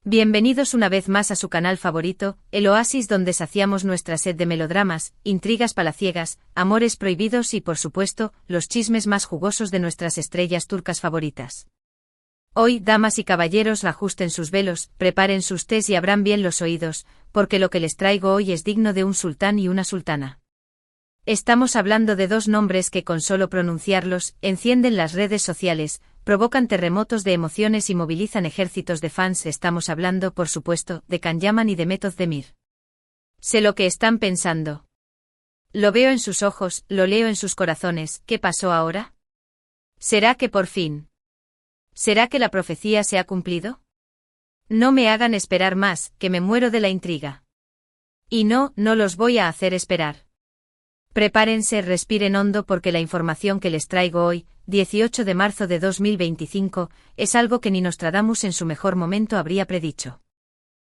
Bienvenidos una vez más a su canal favorito, el oasis donde saciamos nuestra sed de melodramas, intrigas palaciegas, amores prohibidos y por supuesto, los chismes más jugosos de nuestras estrellas turcas favoritas. Hoy, damas y caballeros, ajusten sus velos, preparen sus tés y abran bien los oídos, porque lo que les traigo hoy es digno de un sultán y una sultana. Estamos hablando de dos nombres que con solo pronunciarlos, encienden las redes sociales, provocan terremotos de emociones y movilizan ejércitos de fans. Estamos hablando, por supuesto, de Can Yaman y de Mehmet Özdemir. Sé lo que están pensando. Lo veo en sus ojos, lo leo en sus corazones. ¿Qué pasó ahora? ¿Será que por fin? ¿Será que la profecía se ha cumplido? No me hagan esperar más, que me muero de la intriga. Y no los voy a hacer esperar. Prepárense, respiren hondo porque la información que les traigo hoy, 18 de marzo de 2025, es algo que ni Nostradamus en su mejor momento habría predicho.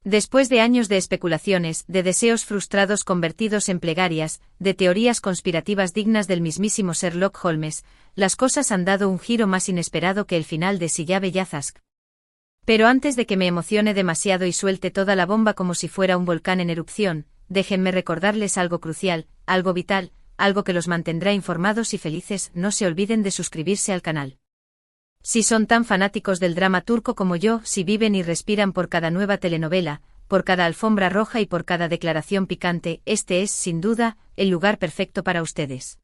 Después de años de especulaciones, de deseos frustrados convertidos en plegarias, de teorías conspirativas dignas del mismísimo Sherlock Holmes, las cosas han dado un giro más inesperado que el final de Siyabe Yazask. Pero antes de que me emocione demasiado y suelte toda la bomba como si fuera un volcán en erupción, déjenme recordarles algo crucial, algo vital, algo que los mantendrá informados y felices. No se olviden de suscribirse al canal. Si son tan fanáticos del drama turco como yo, si viven y respiran por cada nueva telenovela, por cada alfombra roja y por cada declaración picante, este es, sin duda, el lugar perfecto para ustedes.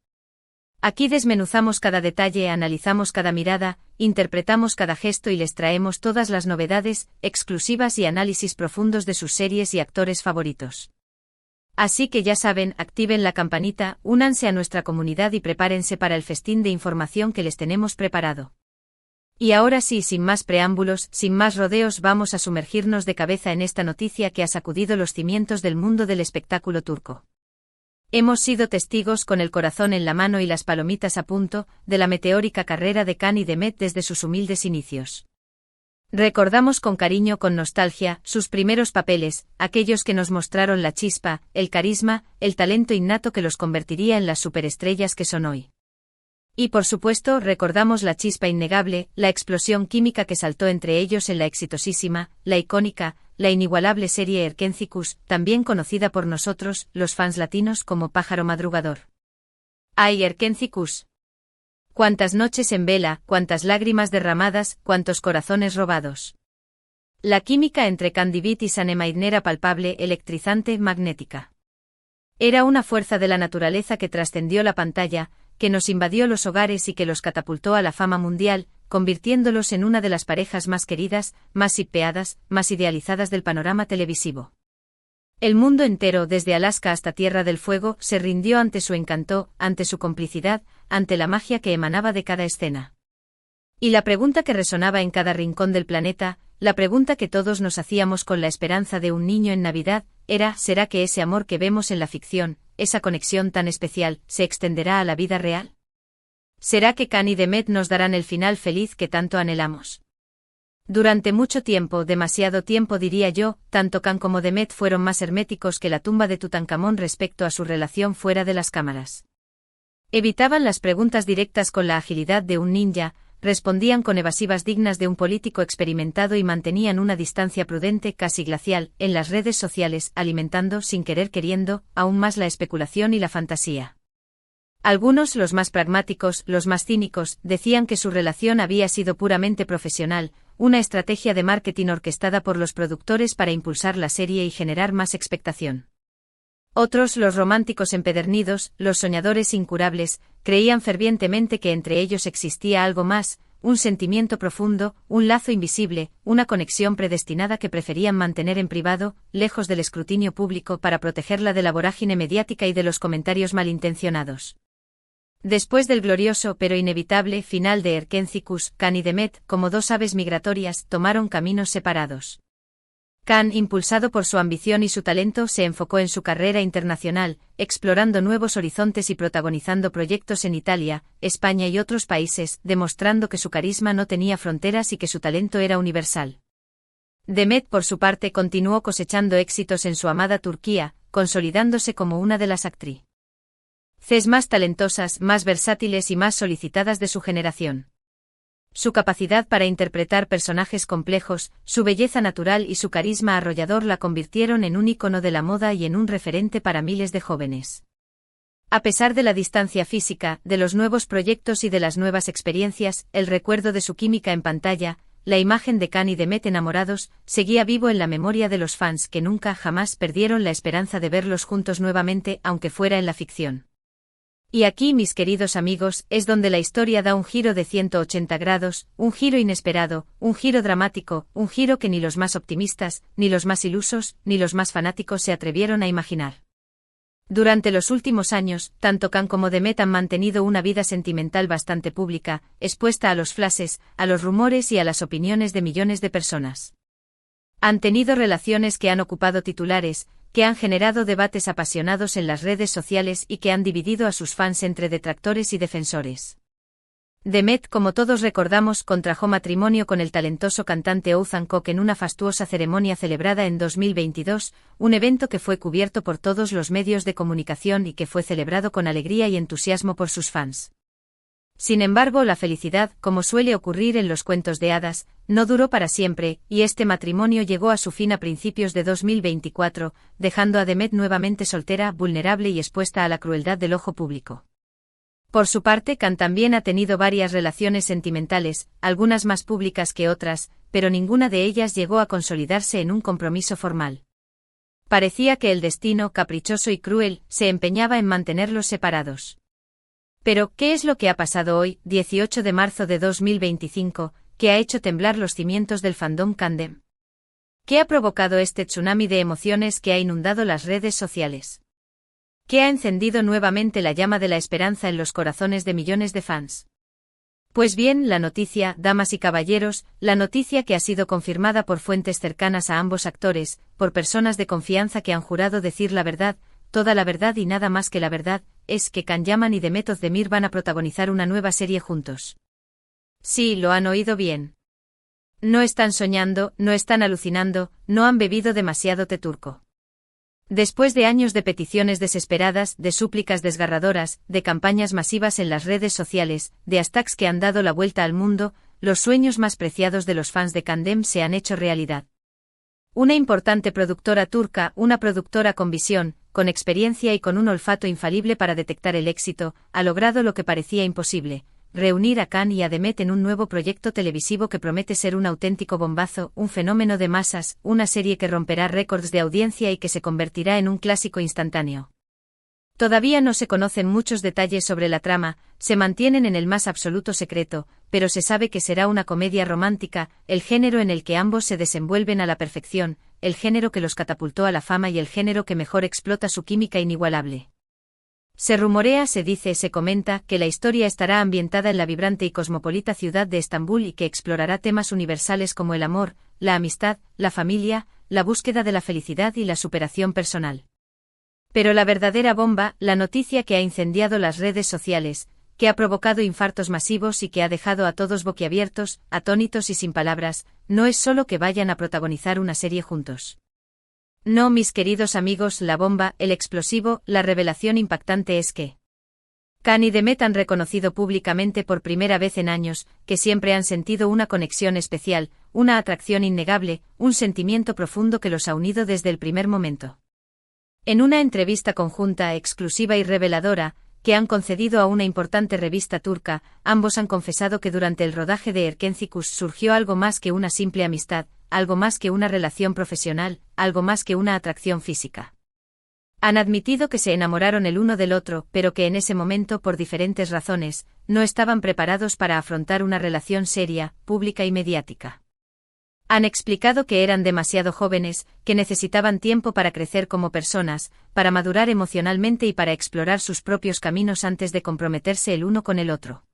Aquí desmenuzamos cada detalle, analizamos cada mirada, interpretamos cada gesto y les traemos todas las novedades, exclusivas y análisis profundos de sus series y actores favoritos. Así que ya saben, activen la campanita, únanse a nuestra comunidad y prepárense para el festín de información que les tenemos preparado. Y ahora sí, sin más preámbulos, sin más rodeos, vamos a sumergirnos de cabeza en esta noticia que ha sacudido los cimientos del mundo del espectáculo turco. Hemos sido testigos con el corazón en la mano y las palomitas a punto, de la meteórica carrera de Can y de Mehmet desde sus humildes inicios. Recordamos con cariño, con nostalgia, sus primeros papeles, aquellos que nos mostraron la chispa, el carisma, el talento innato que los convertiría en las superestrellas que son hoy. Y por supuesto, recordamos la chispa innegable, la explosión química que saltó entre ellos en la exitosísima, la icónica, la inigualable serie Erkenzicus, también conocida por nosotros, los fans latinos, como Pájaro Madrugador. ¡Ay, Erkenzicus! Cuántas noches en vela, cuántas lágrimas derramadas, cuántos corazones robados. La química entre Can Divit y Sanem era palpable, electrizante, magnética. Era una fuerza de la naturaleza que trascendió la pantalla, que nos invadió los hogares y que los catapultó a la fama mundial, convirtiéndolos en una de las parejas más queridas, más hipeadas, más idealizadas del panorama televisivo. El mundo entero, desde Alaska hasta Tierra del Fuego, se rindió ante su encanto, ante su complicidad, ante la magia que emanaba de cada escena. Y la pregunta que resonaba en cada rincón del planeta, la pregunta que todos nos hacíamos con la esperanza de un niño en Navidad, era: ¿será que ese amor que vemos en la ficción, esa conexión tan especial, se extenderá a la vida real? ¿Será que Can y Mehmet nos darán el final feliz que tanto anhelamos? Durante mucho tiempo, demasiado tiempo diría yo, tanto Can como Mehmet fueron más herméticos que la tumba de Tutankamón respecto a su relación fuera de las cámaras. Evitaban las preguntas directas con la agilidad de un ninja, respondían con evasivas dignas de un político experimentado y mantenían una distancia prudente, casi glacial, en las redes sociales, alimentando, sin querer queriendo, aún más la especulación y la fantasía. Algunos, los más pragmáticos, los más cínicos, decían que su relación había sido puramente profesional, una estrategia de marketing orquestada por los productores para impulsar la serie y generar más expectación. Otros, los románticos empedernidos, los soñadores incurables, creían fervientemente que entre ellos existía algo más, un sentimiento profundo, un lazo invisible, una conexión predestinada que preferían mantener en privado, lejos del escrutinio público para protegerla de la vorágine mediática y de los comentarios malintencionados. Después del glorioso pero inevitable final de Erkenzicus, Can y Mehmet, como dos aves migratorias, tomaron caminos separados. Can, impulsado por su ambición y su talento, se enfocó en su carrera internacional, explorando nuevos horizontes y protagonizando proyectos en Italia, España y otros países, demostrando que su carisma no tenía fronteras y que su talento era universal. Mehmet, por su parte, continuó cosechando éxitos en su amada Turquía, consolidándose como una de las actrices más talentosas, más versátiles y más solicitadas de su generación. Su capacidad para interpretar personajes complejos, su belleza natural y su carisma arrollador la convirtieron en un ícono de la moda y en un referente para miles de jóvenes. A pesar de la distancia física, de los nuevos proyectos y de las nuevas experiencias, el recuerdo de su química en pantalla, la imagen de Khan y de Met enamorados, seguía vivo en la memoria de los fans que nunca jamás perdieron la esperanza de verlos juntos nuevamente, aunque fuera en la ficción. Y aquí, mis queridos amigos, es donde la historia da un giro de 180 grados, un giro inesperado, un giro dramático, un giro que ni los más optimistas, ni los más ilusos, ni los más fanáticos se atrevieron a imaginar. Durante los últimos años, tanto Khan como Demet han mantenido una vida sentimental bastante pública, expuesta a los flashes, a los rumores y a las opiniones de millones de personas. Han tenido relaciones que han ocupado titulares, que han generado debates apasionados en las redes sociales y que han dividido a sus fans entre detractores y defensores. Demet, como todos recordamos, contrajo matrimonio con el talentoso cantante Ouzhan Koc en una fastuosa ceremonia celebrada en 2022, un evento que fue cubierto por todos los medios de comunicación y que fue celebrado con alegría y entusiasmo por sus fans. Sin embargo, la felicidad, como suele ocurrir en los cuentos de hadas, no duró para siempre, y este matrimonio llegó a su fin a principios de 2024, dejando a Demet nuevamente soltera, vulnerable y expuesta a la crueldad del ojo público. Por su parte, Khan también ha tenido varias relaciones sentimentales, algunas más públicas que otras, pero ninguna de ellas llegó a consolidarse en un compromiso formal. Parecía que el destino, caprichoso y cruel, se empeñaba en mantenerlos separados. Pero, ¿qué es lo que ha pasado hoy, 18 de marzo de 2025, que ha hecho temblar los cimientos del fandom Kandem? ¿Qué ha provocado este tsunami de emociones que ha inundado las redes sociales? ¿Qué ha encendido nuevamente la llama de la esperanza en los corazones de millones de fans? Pues bien, la noticia, damas y caballeros, la noticia que ha sido confirmada por fuentes cercanas a ambos actores, por personas de confianza que han jurado decir la verdad, toda la verdad y nada más que la verdad, es que Khan Yaman y Demet Özdemir van a protagonizar una nueva serie juntos. Sí, lo han oído bien. No están soñando, no están alucinando, no han bebido demasiado té turco. Después de años de peticiones desesperadas, de súplicas desgarradoras, de campañas masivas en las redes sociales, de hashtags que han dado la vuelta al mundo, los sueños más preciados de los fans de Kandem se han hecho realidad. Una importante productora turca, una productora con visión, con experiencia y con un olfato infalible para detectar el éxito, ha logrado lo que parecía imposible: reunir a Khan y a Demet en un nuevo proyecto televisivo que promete ser un auténtico bombazo, un fenómeno de masas, una serie que romperá récords de audiencia y que se convertirá en un clásico instantáneo. Todavía no se conocen muchos detalles sobre la trama, se mantienen en el más absoluto secreto, pero se sabe que será una comedia romántica, el género en el que ambos se desenvuelven a la perfección, el género que los catapultó a la fama y el género que mejor explota su química inigualable. Se rumorea, se dice, se comenta, que la historia estará ambientada en la vibrante y cosmopolita ciudad de Estambul y que explorará temas universales como el amor, la amistad, la familia, la búsqueda de la felicidad y la superación personal. Pero la verdadera bomba, la noticia que ha incendiado las redes sociales, que ha provocado infartos masivos y que ha dejado a todos boquiabiertos, atónitos y sin palabras, no es solo que vayan a protagonizar una serie juntos. No, mis queridos amigos, la bomba, el explosivo, la revelación impactante es que Khan y Demet han reconocido públicamente por primera vez en años que siempre han sentido una conexión especial, una atracción innegable, un sentimiento profundo que los ha unido desde el primer momento. En una entrevista conjunta, exclusiva y reveladora, que han concedido a una importante revista turca, ambos han confesado que durante el rodaje de Erkencikus surgió algo más que una simple amistad, algo más que una relación profesional, algo más que una atracción física. Han admitido que se enamoraron el uno del otro, pero que en ese momento, por diferentes razones, no estaban preparados para afrontar una relación seria, pública y mediática. Han explicado que eran demasiado jóvenes, que necesitaban tiempo para crecer como personas, para madurar emocionalmente y para explorar sus propios caminos antes de comprometerse el uno con el otro.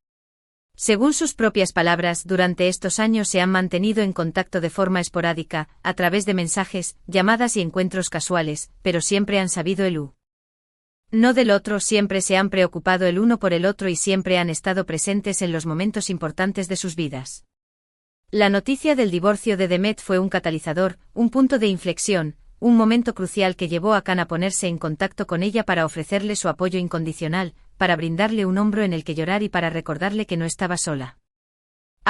Según sus propias palabras, durante estos años se han mantenido en contacto de forma esporádica, a través de mensajes, llamadas y encuentros casuales, pero siempre han sabido el no del otro, siempre se han preocupado el uno por el otro y siempre han estado presentes en los momentos importantes de sus vidas. La noticia del divorcio de Demet fue un catalizador, un punto de inflexión, un momento crucial que llevó a Khan a ponerse en contacto con ella para ofrecerle su apoyo incondicional, para brindarle un hombro en el que llorar y para recordarle que no estaba sola.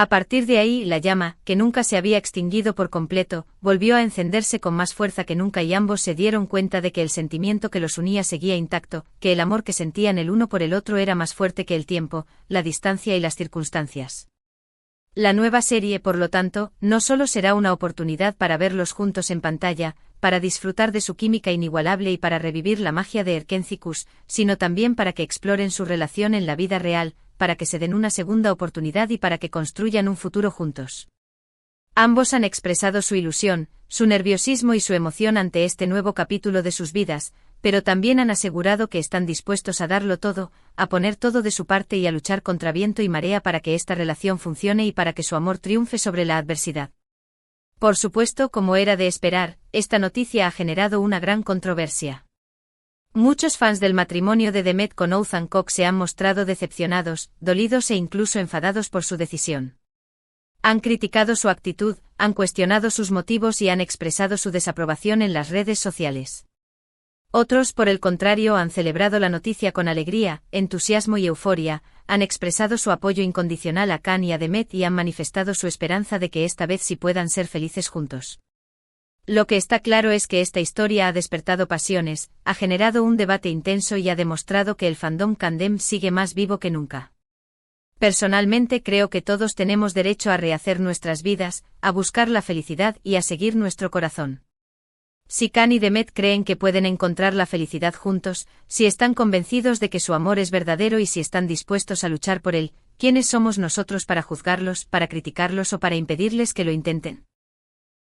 A partir de ahí, la llama, que nunca se había extinguido por completo, volvió a encenderse con más fuerza que nunca y ambos se dieron cuenta de que el sentimiento que los unía seguía intacto, que el amor que sentían el uno por el otro era más fuerte que el tiempo, la distancia y las circunstancias. La nueva serie, por lo tanto, no solo será una oportunidad para verlos juntos en pantalla, para disfrutar de su química inigualable y para revivir la magia de Erkencicus, sino también para que exploren su relación en la vida real, para que se den una segunda oportunidad y para que construyan un futuro juntos. Ambos han expresado su ilusión, su nerviosismo y su emoción ante este nuevo capítulo de sus vidas, pero también han asegurado que están dispuestos a darlo todo, a poner todo de su parte y a luchar contra viento y marea para que esta relación funcione y para que su amor triunfe sobre la adversidad. Por supuesto, como era de esperar, esta noticia ha generado una gran controversia. Muchos fans del matrimonio de Demet con Ethan Cox se han mostrado decepcionados, dolidos e incluso enfadados por su decisión. Han criticado su actitud, han cuestionado sus motivos y han expresado su desaprobación en las redes sociales. Otros, por el contrario, han celebrado la noticia con alegría, entusiasmo y euforia, han expresado su apoyo incondicional a Khan y a Demet y han manifestado su esperanza de que esta vez sí puedan ser felices juntos. Lo que está claro es que esta historia ha despertado pasiones, ha generado un debate intenso y ha demostrado que el fandom Kandem sigue más vivo que nunca. Personalmente creo que todos tenemos derecho a rehacer nuestras vidas, a buscar la felicidad y a seguir nuestro corazón. Si Khan y Demet creen que pueden encontrar la felicidad juntos, si están convencidos de que su amor es verdadero y si están dispuestos a luchar por él, ¿quiénes somos nosotros para juzgarlos, para criticarlos o para impedirles que lo intenten?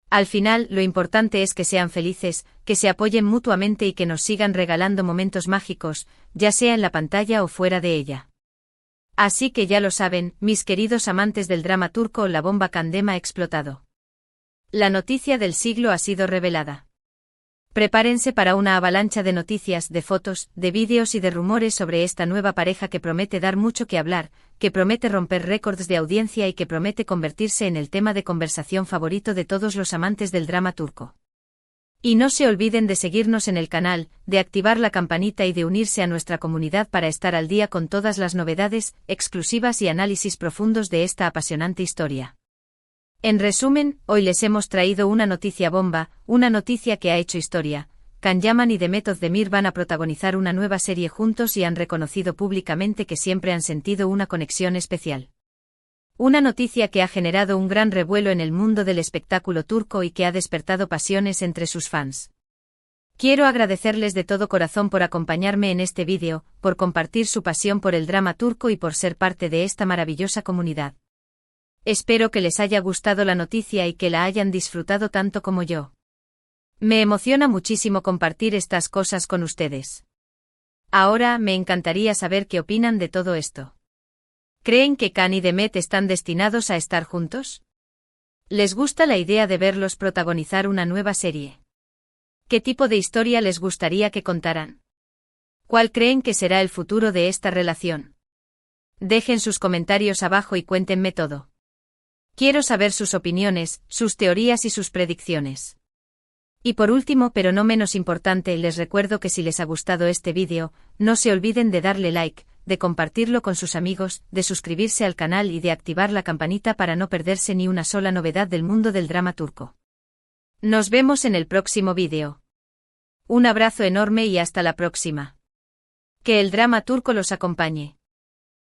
Al final, lo importante es que sean felices, que se apoyen mutuamente y que nos sigan regalando momentos mágicos, ya sea en la pantalla o fuera de ella. Así que ya lo saben, mis queridos amantes del drama turco, la bomba Kandem ha explotado. La noticia del siglo ha sido revelada. Prepárense para una avalancha de noticias, de fotos, de vídeos y de rumores sobre esta nueva pareja que promete dar mucho que hablar, que promete romper récords de audiencia y que promete convertirse en el tema de conversación favorito de todos los amantes del drama turco. Y no se olviden de seguirnos en el canal, de activar la campanita y de unirse a nuestra comunidad para estar al día con todas las novedades, exclusivas y análisis profundos de esta apasionante historia. En resumen, hoy les hemos traído una noticia bomba, una noticia que ha hecho historia. Can Yaman y Demet Özdemir van a protagonizar una nueva serie juntos y han reconocido públicamente que siempre han sentido una conexión especial. Una noticia que ha generado un gran revuelo en el mundo del espectáculo turco y que ha despertado pasiones entre sus fans. Quiero agradecerles de todo corazón por acompañarme en este vídeo, por compartir su pasión por el drama turco y por ser parte de esta maravillosa comunidad. Espero que les haya gustado la noticia y que la hayan disfrutado tanto como yo. Me emociona muchísimo compartir estas cosas con ustedes. Ahora me encantaría saber qué opinan de todo esto. ¿Creen que Khan y Demet están destinados a estar juntos? ¿Les gusta la idea de verlos protagonizar una nueva serie? ¿Qué tipo de historia les gustaría que contaran? ¿Cuál creen que será el futuro de esta relación? Dejen sus comentarios abajo y cuéntenme todo. Quiero saber sus opiniones, sus teorías y sus predicciones. Y por último, pero no menos importante, les recuerdo que si les ha gustado este vídeo, no se olviden de darle like, de compartirlo con sus amigos, de suscribirse al canal y de activar la campanita para no perderse ni una sola novedad del mundo del drama turco. Nos vemos en el próximo vídeo. Un abrazo enorme y hasta la próxima. Que el drama turco los acompañe.